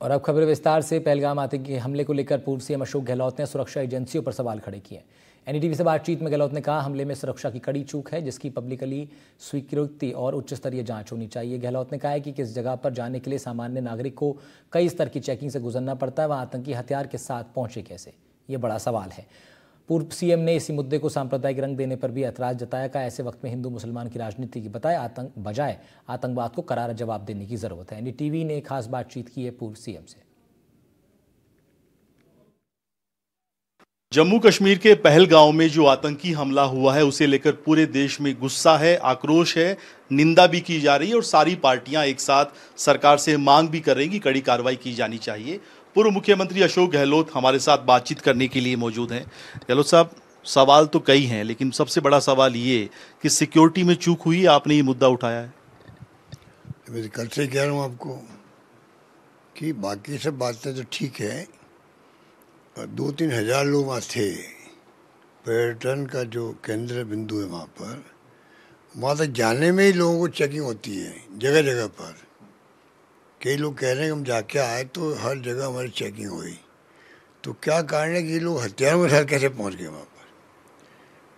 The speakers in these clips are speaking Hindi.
और अब खबर विस्तार से। पहलगाम आतंकी हमले को लेकर पूर्व सीएम अशोक गहलोत ने सुरक्षा एजेंसियों पर सवाल खड़े किए। एनडीटीवी से बातचीत में गहलोत ने कहा, हमले में सुरक्षा की कड़ी चूक है जिसकी पब्लिकली स्वीकृति और उच्च स्तरीय जांच होनी चाहिए। गहलोत ने कहा है कि किस जगह पर जाने के लिए सामान्य नागरिक को कई स्तर की चेकिंग से गुजरना पड़ता है, वह आतंकी हथियार के साथ पहुंचे कैसे, ये बड़ा सवाल है। पूर्व सीएम ने इसी मुद्दे को सांप्रदायिक रंग देने पर भी ऐतराज जताया। कहा, ऐसे वक्त में हिंदू मुसलमान की राजनीति की बजाय आतंकवाद को करारा जवाब देने की जरूरत है। एनडीटीवी ने खास बातचीत की है पूर्व सीएम से। जम्मू कश्मीर के पहलगांव में जो आतंकी हमला हुआ है उसे लेकर पूरे देश में गुस्सा है, आक्रोश है, निंदा भी की जा रही है और सारी पार्टियां एक साथ सरकार से मांग भी कर रही कि कड़ी कार्रवाई की जानी चाहिए। पूर्व मुख्यमंत्री अशोक गहलोत हमारे साथ बातचीत करने के लिए मौजूद हैं। गहलोत साहब, सवाल तो कई हैं लेकिन सबसे बड़ा सवाल ये कि सिक्योरिटी में चूक हुई, आपने ये मुद्दा उठाया है। मैं कल से कह रहा हूँ आपको कि बाकी सब बातें तो ठीक है, 2-3 हज़ार लोग वहाँ थे। पर्यटन का जो केंद्र बिंदु है वहाँ तक जाने में ही लोगों को चेकिंग होती है जगह जगह पर। कई लोग कह रहे हैं कि हम जाके आए तो हर जगह हमारी चेकिंग हुई, तो क्या कारण है कि ये लोग हथियारों के साथ कैसे पहुँच गए वहाँ पर।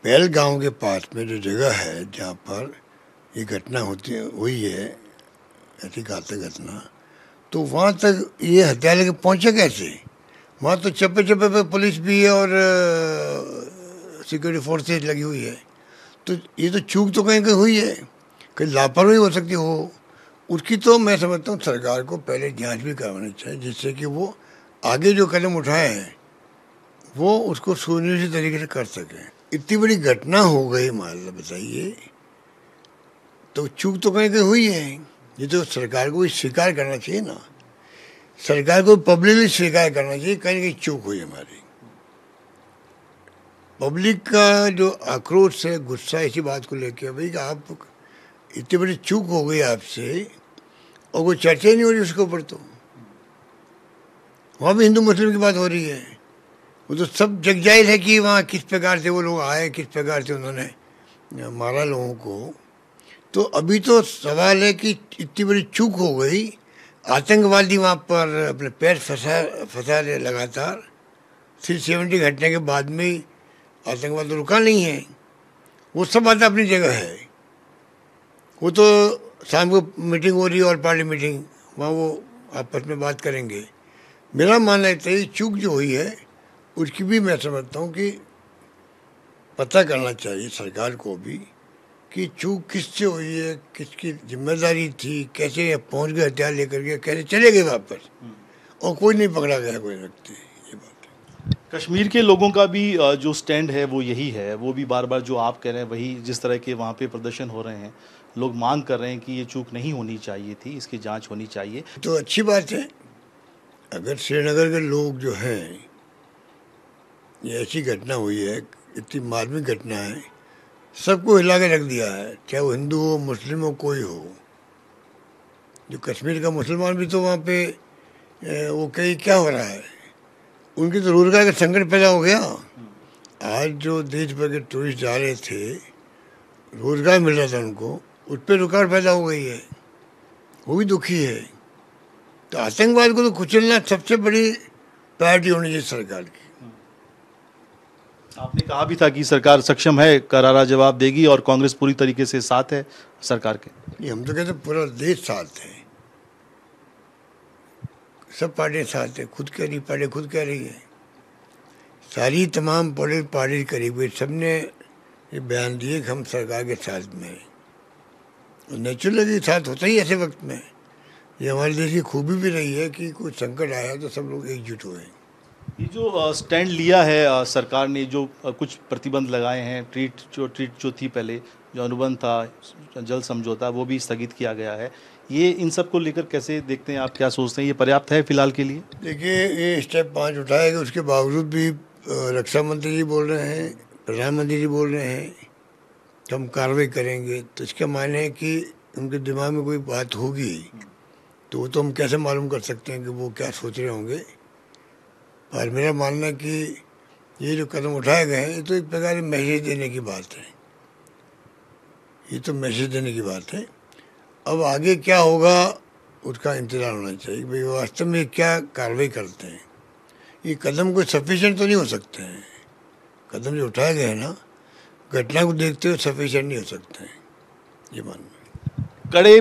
पहलगांव के पास में जो जगह है जहाँ पर ये घटना हुई है, ऐसी घातक घटना, तो वहाँ तक ये हथियार लेके पहुँचे कैसे। वहाँ तो चप्पे चप्पे पे पुलिस भी है और सिक्योरिटी फोर्सेज लगी हुई है, तो ये तो चूक तो कहीं कहीं हुई है, कहीं लापरवाही हो सकती हो। उसकी तो मैं समझता हूँ सरकार को पहले जांच भी करवानी चाहिए, जिससे कि वो आगे जो कदम उठाए हैं वो उसको सुनिश्चित तरीके से कर सकें। इतनी बड़ी घटना हो गई मान लो, बताइए, तो चूक तो कहीं कहीं हुई है। ये तो सरकार को भी स्वीकार करना चाहिए ना, सरकार को पब्लिकली स्वीकार करना चाहिए कहीं कहीं चूक हुई हमारी। पब्लिक का जो आक्रोश है, गुस्सा इसी बात को लेकर भाई कि आप इतनी बड़ी चूक हो गई आपसे और कोई चर्चा ही नहीं हो रही उसके ऊपर। तो वहाँ भी हिंदू मुस्लिम की बात हो रही है, वो तो सब जग जाहिर है कि वहाँ किस प्रकार से वो लोग आए, किस प्रकार से उन्होंने मारा लोगों को। तो अभी तो सवाल है कि इतनी बड़ी चूक हो गई, आतंकवादी वहाँ पर अपने पैर फंसा रहे लगातार। 370 घटने के बाद में आतंकवाद तो रुका नहीं है। वो सब बात अपनी जगह है, वो तो शाम को मीटिंग हो रही है और पार्टी मीटिंग, वहाँ वो आपस में बात करेंगे। मेरा मानना है कि चूक जो हुई है उसकी भी मैं समझता हूँ कि पता करना चाहिए सरकार को भी कि चूक किससे हुई है, किसकी जिम्मेदारी थी, कैसे ये पहुंच गए हथियार लेकर के, कैसे चले गए वापस और कोई नहीं पकड़ा गया कोई व्यक्ति। ये बात है। कश्मीर के लोगों का भी जो स्टैंड है वो यही है, वो भी बार बार जो आप कह रहे हैं वही, जिस तरह के वहाँ पे प्रदर्शन हो रहे हैं, लोग मांग कर रहे हैं कि ये चूक नहीं होनी चाहिए थी, इसकी जाँच होनी चाहिए। तो अच्छी बात है। अगर श्रीनगर के लोग जो हैं, ये ऐसी घटना हुई है, इतनी मार्मिक घटना है, सबको हिला के रख दिया है, चाहे वो हिंदू हो, मुस्लिम हो, कोई हो। जो कश्मीर का मुसलमान भी तो वहाँ पे वो कहीं क्या हो रहा है, उनकी तो रोजगार का संकट पैदा हो गया। आज जो देश भर के टूरिस्ट जा रहे थे, रोजगार मिल रहा था उनको, उस पर रुकावट पैदा हो गई है, वो भी दुखी है। तो आतंकवाद को तो कुचलना सबसे बड़ी प्रायोरिटी होनी चाहिए सरकार की। आपने कहा भी था कि सरकार सक्षम है, करारा जवाब देगी और कांग्रेस पूरी तरीके से साथ है सरकार के। नहीं, हम तो कहते पूरा देश साथ है, सब पार्टियां साथ है, खुद कह रही पार्टी खुद कह रही है, सारी तमाम पॉलिटिकल पार्टी करीब सबने ये बयान दिए कि हम सरकार के साथ में हैं। नेचुरली साथ होता ही ऐसे वक्त में। ये हमारे देश की खूबी भी रही है कि कोई संकट आया तो सब लोग एकजुट हुए। ये जो स्टैंड लिया है सरकार ने, जो कुछ प्रतिबंध लगाए हैं, ट्रीट जो थी पहले, जो अनुबंध था, जल समझौता, वो भी स्थगित किया गया है, ये इन सब को लेकर कैसे देखते हैं आप, क्या सोचते हैं, ये पर्याप्त है फिलहाल के लिए? देखिए, ये स्टेप 5 उठाया गया, उसके बावजूद भी रक्षा मंत्री जी बोल रहे हैं, प्रधानमंत्री जी बोल रहे हैं कि हम कार्रवाई करेंगे। तो इसका मायने है कि उनके दिमाग में कोई बात होगी, तो वो तो हम कैसे मालूम कर सकते हैं कि वो क्या सोच रहे होंगे। और मेरा मानना है कि ये जो कदम उठाए गए हैं, ये तो एक प्रकार मैसेज देने की बात है, ये तो मैसेज देने की बात है। अब आगे क्या होगा उसका इंतजार होना चाहिए कि भाई वास्तव में क्या कार्रवाई करते हैं। ये कदम कोई सफिशिएंट तो नहीं हो सकते हैं, कदम जो उठाए गए हैं ना घटना को देखते हुए सफिशिएंट नहीं हो सकते हैं, ये मानना। कड़े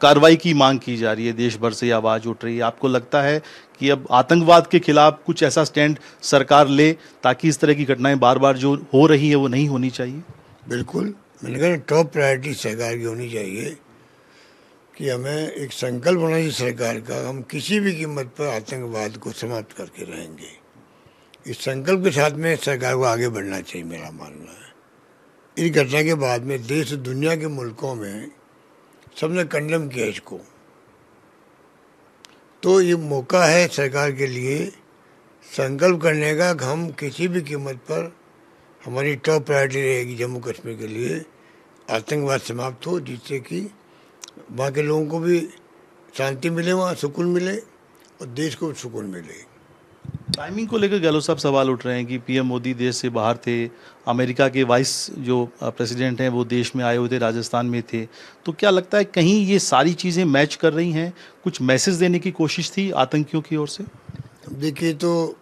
कार्रवाई की मांग की जा रही है, देश भर से आवाज उठ रही है। आपको लगता है कि अब आतंकवाद के खिलाफ कुछ ऐसा स्टैंड सरकार ले ताकि इस तरह की घटनाएं बार बार जो हो रही है वो नहीं होनी चाहिए? बिल्कुल, मैंने कहा टॉप प्रायोरिटी सरकार की होनी चाहिए कि हमें एक संकल्प होना चाहिए सरकार का, हम किसी भी कीमत पर आतंकवाद को समाप्त करके रहेंगे। इस संकल्प के साथ में सरकार को आगे बढ़ना चाहिए, मेरा मानना है। इस घटना के बाद में देश दुनिया के मुल्कों में सबने कंडेम किया इसको, तो ये मौका है सरकार के लिए संकल्प करने का कि हम किसी भी कीमत पर, हमारी टॉप प्रायोरिटी रहेगी जम्मू कश्मीर के लिए आतंकवाद समाप्त हो, जिससे कि वहाँ के लोगों को भी शांति मिले, वहाँ सुकून मिले और देश को सुकून मिले। टाइमिंग को लेकर गहलोत साहब सवाल उठ रहे हैं कि पीएम मोदी देश से बाहर थे, अमेरिका के वाइस जो प्रेसिडेंट हैं वो देश में आए हुए थे, राजस्थान में थे, तो क्या लगता है कहीं ये सारी चीज़ें मैच कर रही हैं? कुछ मैसेज देने की कोशिश थी आतंकियों की ओर से? देखिए, तो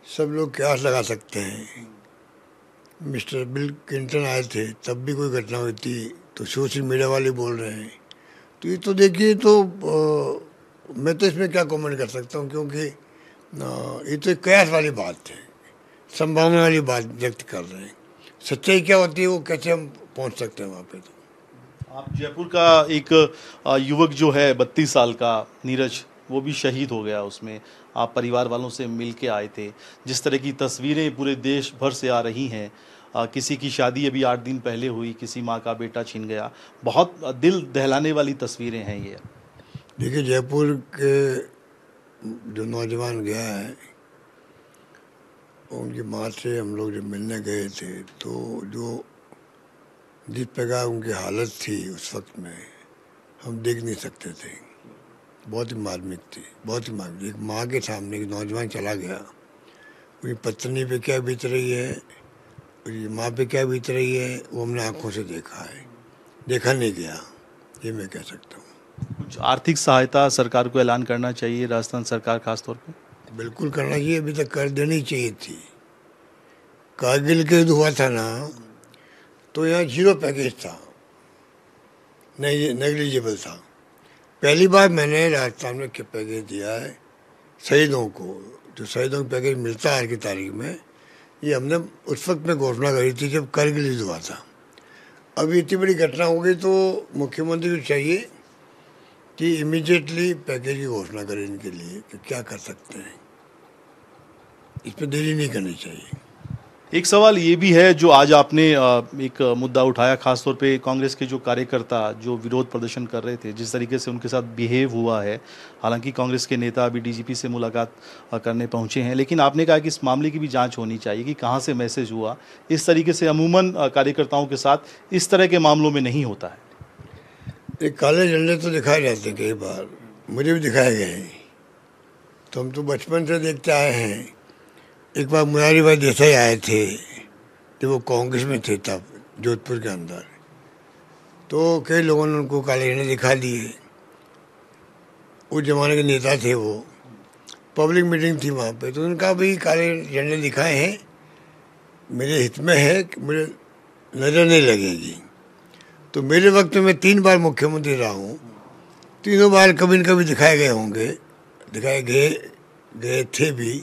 सब लोग क्यास लगा सकते हैं। मिस्टर बिल क्लिंटन आए थे तब भी कोई घटना हुई थी तो सोशल मीडिया वाले बोल रहे हैं, तो ये तो देखिए, तो मैं तो इसमें क्या कमेंट कर सकता हूँ, क्योंकि ये तो एक कयास वाली बात है, संभावना वाली बात व्यक्त कर रहे हैं। सच्चाई क्या होती है वो कैसे हम पहुँच सकते हैं वहाँ पे? तो आप जयपुर का एक युवक जो है 32 साल का नीरज, वो भी शहीद हो गया उसमें, आप परिवार वालों से मिल के आए थे। जिस तरह की तस्वीरें पूरे देश भर से आ रही हैं, किसी की शादी अभी 8 दिन पहले हुई, किसी माँ का बेटा छीन गया, बहुत दिल दहलाने वाली तस्वीरें हैं ये। देखिए, जयपुर के जो नौजवान गया है उनकी माँ से हम लोग जब मिलने गए थे तो जो जिस प्रकार उनकी हालत थी उस वक्त में हम देख नहीं सकते थे। बहुत ही मार्मिक थी, बहुत ही मार्मिक। एक माँ के सामने एक नौजवान चला गया, उनकी पत्नी पे क्या बीत रही है, उसकी माँ पे क्या बीत रही है, वो हमने आंखों से देखा है, देखा नहीं गया, ये मैं कह सकता हूँ। कुछ आर्थिक सहायता सरकार को ऐलान करना चाहिए, राजस्थान सरकार खासतौर पर? बिल्कुल करना चाहिए, अभी तक कर देनी चाहिए थी। कारगिल के युद्ध हुआ था ना, तो यहाँ 0 पैकेज था, नेग्लिजिबल था। पहली बार मैंने राजस्थान में पैकेज दिया है शहीदों को, जो शहीदों को पैकेज मिलता है आज की तारीख में, ये हमने उस वक्त में घोषणा करी थी जब कारगिल युद्ध हुआ था। अब इतनी बड़ी घटना हो गई तो मुख्यमंत्री को चाहिए कि इमीडिएटली पैकेज की घोषणा करें इनके लिए कि क्या कर सकते हैं, इस पर देरी नहीं करनी चाहिए। एक सवाल ये भी है जो आज आपने एक मुद्दा उठाया, खासतौर पे कांग्रेस के जो कार्यकर्ता जो विरोध प्रदर्शन कर रहे थे, जिस तरीके से उनके साथ बिहेव हुआ है। हालांकि कांग्रेस के नेता अभी डीजीपी से मुलाकात करने पहुंचे हैं, लेकिन आपने कहा कि इस मामले की भी जांच होनी चाहिए कि कहां से मैसेज हुआ। इस तरीके से अमूमन कार्यकर्ताओं के साथ इस तरह के मामलों में नहीं होता है। एक काले झंडे तो दिखाए जाते हैं, कई बार मुझे भी दिखाए गए हैं, तो हम तो बचपन से देखते आए हैं। एक बार मुरारी भाई देसाई आए थे जब वो कांग्रेस में थे तब जोधपुर के अंदर, तो कई लोगों ने उनको काले झंडे दिखा दिए। उस जमाने के नेता थे वो, पब्लिक मीटिंग थी वहाँ पे, तो उन्होंने कहा भाई काले झंडे दिखाए हैं, मेरे हित में है कि मुझे नज़र नहीं लगेगी। तो मेरे वक्त में मैं 3 बार मुख्यमंत्री रहा हूँ, तीनों बार कभी न कभी दिखाए गए होंगे, दिखाए गए थे भी,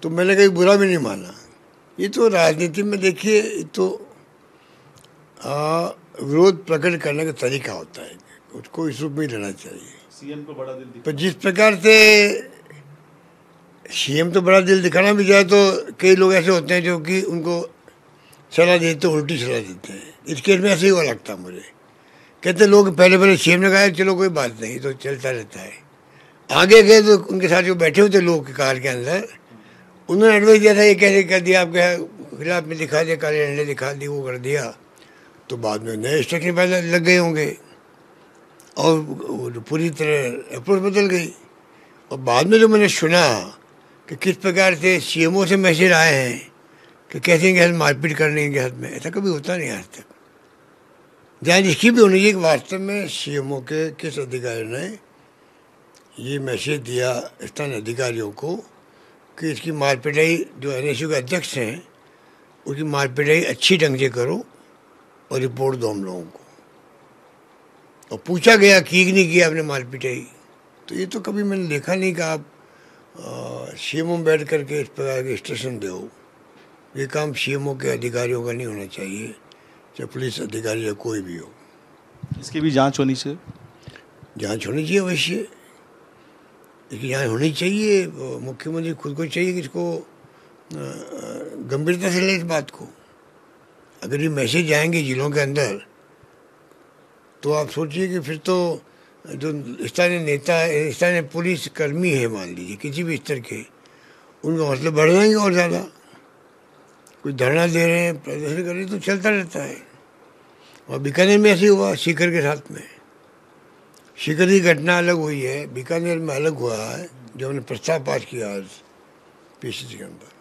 तो मैंने कहीं बुरा भी नहीं माना। ये तो राजनीति में देखिए, तो विरोध प्रकट करने का तरीका होता है, उसको इस रूप में लेना चाहिए। सीएम को बड़ा दिल पर जिस प्रकार से सीएम तो बड़ा दिल दिखाना भी जाए तो कई लोग ऐसे होते हैं जो कि उनको सलाह देते, उल्टी सलाह देते हैं। इस केस में ऐसे ही हुआ लगता मुझे। कहते लोग पहले सीएम ने कहा चलो कोई बात नहीं, तो चलता रहता है। आगे गए तो उनके साथ जो बैठे हुए थे लोग कार के अंदर, उन्होंने एडवाइस दिया था ये कैसे कर दिया, आपके खिलाफ में दिखा दिया, काले झंडे दिखा दिए, वो कर दिया, तो बाद में नए इंस्ट्रक्शन पहले लग गए होंगे और पूरी तरह अप्रोच बदल गई। और बाद में जो मैंने सुना कि किस प्रकार से सीएमओ से मैसेज आए हैं कि कैसे इनके हाथ मारपीट करने इनके हाथ में, ऐसा कभी होता नहीं आज तक। जांच इसकी भी होनी चाहिए कि वास्तव में सीएमओ के किस अधिकारी ने ये मैसेज दिया स्थानीय अधिकारियों को कि इसकी मार पिटाई, जो एनएसयू के अध्यक्ष हैं उसकी मार पिटाई अच्छी ढंग से करो और रिपोर्ट दो हम लोगों को। और पूछा गया कि नहीं किया आपने मार पिटाई, तो ये तो कभी मैंने देखा नहीं कि आप सीएमओ बैठ करके इस प्रकार के स्टेशन दो। ये काम सीएमओ के अधिकारियों का नहीं होना चाहिए, चाहे पुलिस अधिकारी या कोई भी हो। इसकी भी जांच होनी चाहिए। जांच होनी चाहिए अवश्य, इसकी जांच होनी चाहिए। मुख्यमंत्री खुद को चाहिए कि इसको गंभीरता से ले इस बात को। अगर ये मैसेज आएंगे जिलों के अंदर तो आप सोचिए कि फिर तो जो स्थानीय नेता है, स्थानीय पुलिस कर्मी है, मान लीजिए किसी भी स्तर के, उनका मतलब बढ़ जाएंगे और ज़्यादा। कोई धरना दे रहे हैं, प्रदर्शन कर रहे हैं, तो चलता रहता है। और बीकानेर में ऐसे हुआ सीकर के साथ में। सीकर की घटना अलग हुई है, बीकानेर में अलग हुआ है, जो हमने प्रस्ताव पास किया आज पीसीसी के अंदर।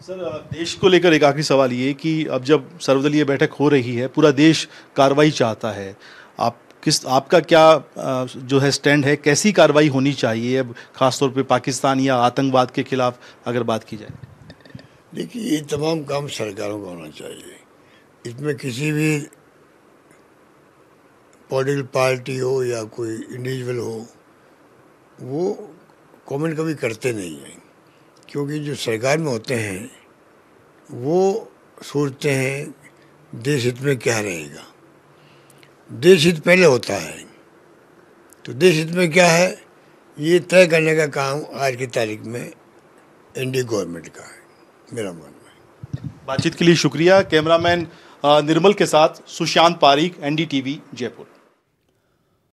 सर, देश को लेकर एक आखिरी सवाल ये कि अब जब सर्वदलीय बैठक हो रही है, पूरा देश कार्रवाई चाहता है, आपका क्या जो है स्टैंड है, कैसी कार्रवाई होनी चाहिए अब खासतौर पे पाकिस्तान या आतंकवाद के खिलाफ अगर बात की जाए? देखिए, ये तमाम काम सरकारों का होना चाहिए। इसमें किसी भी पॉलिटिकल पार्टी हो या कोई इंडिविजुअल हो, वो कमेंट कभी करते नहीं हैं, क्योंकि जो सरकार में होते हैं वो सोचते हैं देश हित में क्या रहेगा। देश हित पहले होता है, तो देश हित में क्या है ये तय करने का काम आज की तारीख में एनडीए गवर्नमेंट का है, मेरा मानना है। बातचीत के लिए शुक्रिया। कैमरामैन निर्मल के साथ सुशांत पारीक, एनडीटीवी, जयपुर।